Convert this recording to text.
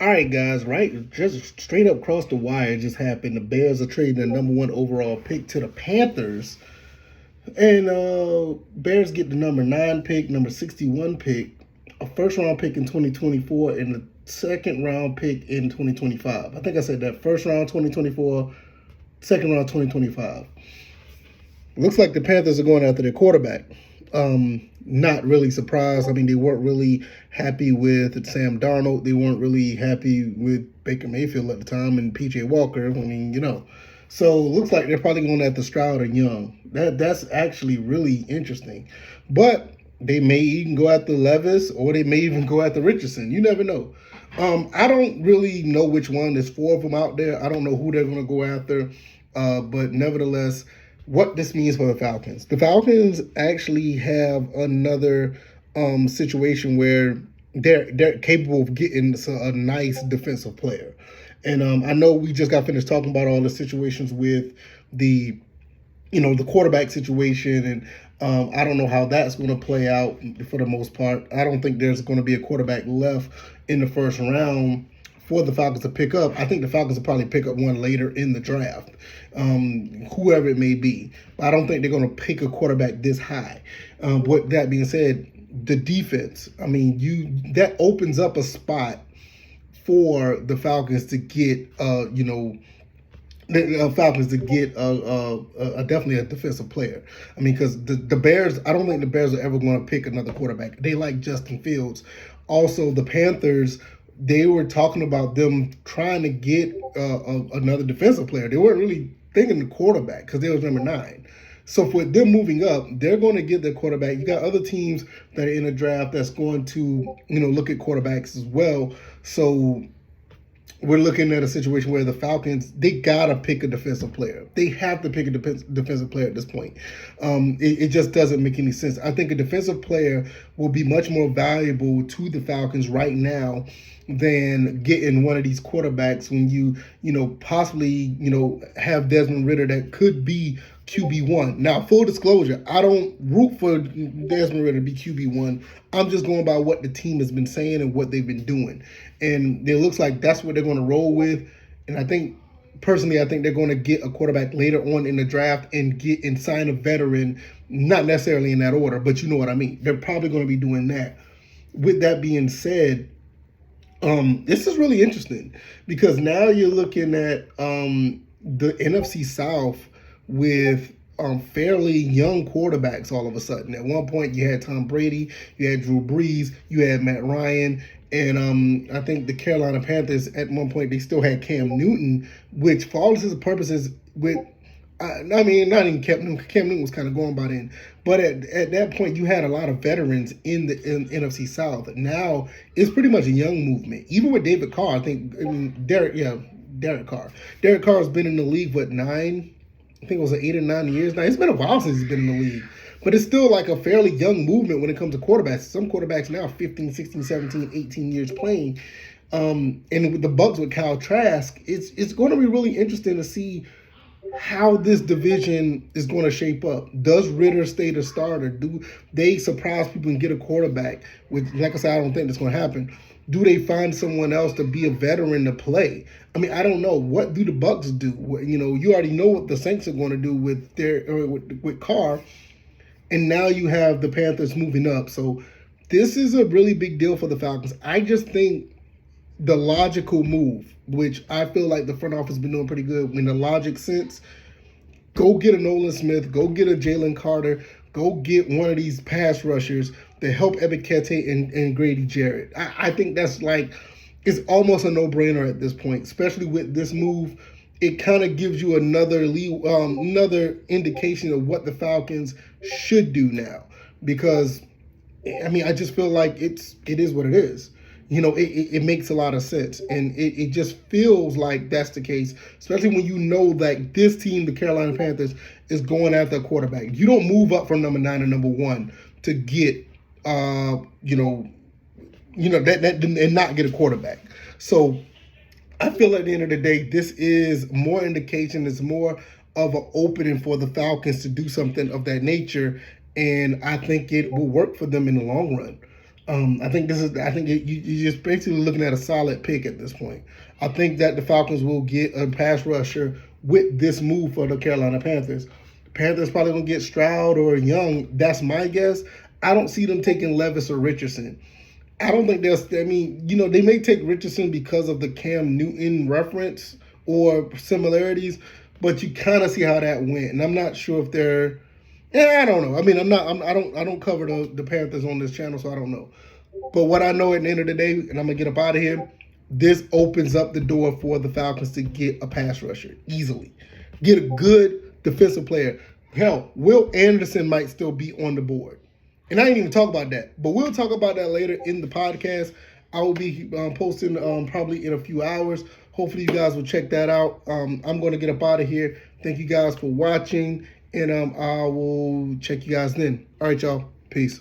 All right, guys, right? Just straight up across the wire just happened. The Bears are trading the number one overall pick to the Panthers. And Bears get the number 9 pick, number 61 pick, a first round pick in 2024, and the second round pick in 2025. I think I said that first round 2024, second round 2025. Looks like the Panthers are going after their quarterback. Not really surprised. I mean, they weren't really happy with Sam Darnold. They weren't really happy with Baker Mayfield at the time and PJ Walker. I mean, So it looks like they're probably going after Stroud and Young. That's actually really interesting. But they may even go after Levis or they may even go after Richardson. You never know. I don't really know which one. There's 4 of them out there. I don't know who they're going to go after. But nevertheless, what this means for the Falcons. The Falcons actually have another situation where they're capable of getting a nice defensive player. And I know we just got finished talking about all the situations with the the quarterback situation, and I don't know how that's going to play out for the most part. I don't think there's going to be a quarterback left in the first round for the Falcons to pick up. I think the Falcons will probably pick up one later in the draft, whoever it may be. But I don't think they're going to pick a quarterback this high. With that being said, the defense, I mean, that opens up a spot for the Falcons to get, definitely a defensive player. I mean, because the Bears, I don't think the Bears are ever going to pick another quarterback. They like Justin Fields. Also, the Panthers, they were talking about them trying to get another defensive player. They weren't really thinking the quarterback because they was number 9. So for them moving up, they're going to get their quarterback. You got other teams that are in the draft that's going to, look at quarterbacks as well. So we're looking at a situation where the Falcons, they got to pick a defensive player. They have to pick a defensive player at this point. It just doesn't make any sense. I think a defensive player will be much more valuable to the Falcons right now than getting one of these quarterbacks when you possibly, have Desmond Ridder that could be QB1. Now, full disclosure, I don't root for Desmond Ridder to be QB1. I'm just going by what the team has been saying and what they've been doing. And it looks like that's what they're going to roll with. And I think they're going to get a quarterback later on in the draft and sign a veteran, not necessarily in that order, but you know what I mean. They're probably going to be doing that. With that being said, this is really interesting because now you're looking at the NFC South with fairly young quarterbacks all of a sudden. At one point, you had Tom Brady, you had Drew Brees, you had Matt Ryan, and I think the Carolina Panthers at one point, they still had Cam Newton, which for all intents and purposes, not even Cam Newton. Cam Newton was kind of going by then. But at that point, you had a lot of veterans in the NFC South. Now, it's pretty much a young movement. Even with David Carr, I think, Derek Carr. Derek Carr has been in the league, 9? I think it was 8 or 9 years now. It's been a while since he's been in the league. But it's still like a fairly young movement when it comes to quarterbacks. Some quarterbacks now 15, 16, 17, 18 years playing. And with the Bucs with Kyle Trask, it's going to be really interesting to see how this division is going to shape up. Does Ridder stay the starter? Do they surprise people and get a quarterback? Which, like I said, I don't think that's going to happen. Do they find someone else to be a veteran to play? I mean, I don't know. What do the Bucs do? You already know what the Saints are going to do with Carr, and now you have the Panthers moving up. So this is a really big deal for the Falcons. I just think the logical move, which I feel like the front office has been doing pretty good in the logic sense, go get a Nolan Smith, go get a Jalen Carter, go get one of these pass rushers to help Ebiketie and Grady Jarrett. I think that's it's almost a no-brainer at this point, especially with this move. It kind of gives you another indication of what the Falcons should do now. Because, I mean, I just feel like it is what it is. It makes a lot of sense. And it just feels like that's the case, especially when you know that this team, the Carolina Panthers, is going after a quarterback. You don't move up from number 9 to number 1 to get, and not get a quarterback. So I feel at the end of the day, this is more indication, it's more of an opening for the Falcons to do something of that nature. And I think it will work for them in the long run. You're just basically looking at a solid pick at this point. I think that the Falcons will get a pass rusher with this move for the Carolina Panthers. The Panthers probably gonna get Stroud or Young. That's my guess. I don't see them taking Levis or Richardson. I don't think there's. I mean, they may take Richardson because of the Cam Newton reference or similarities, but you kind of see how that went, and I'm not sure if they're. Yeah, I don't know. I mean, I don't cover the Panthers on this channel, so I don't know. But what I know at the end of the day, and I'm gonna get up out of here, this opens up the door for the Falcons to get a pass rusher easily, get a good defensive player. Hell, Will Anderson might still be on the board. And I didn't even talk about that, but we'll talk about that later in the podcast. I will be posting probably in a few hours. Hopefully you guys will check that out. I'm going to get up out of here. Thank you guys for watching, and I will check you guys then. All right, y'all. Peace.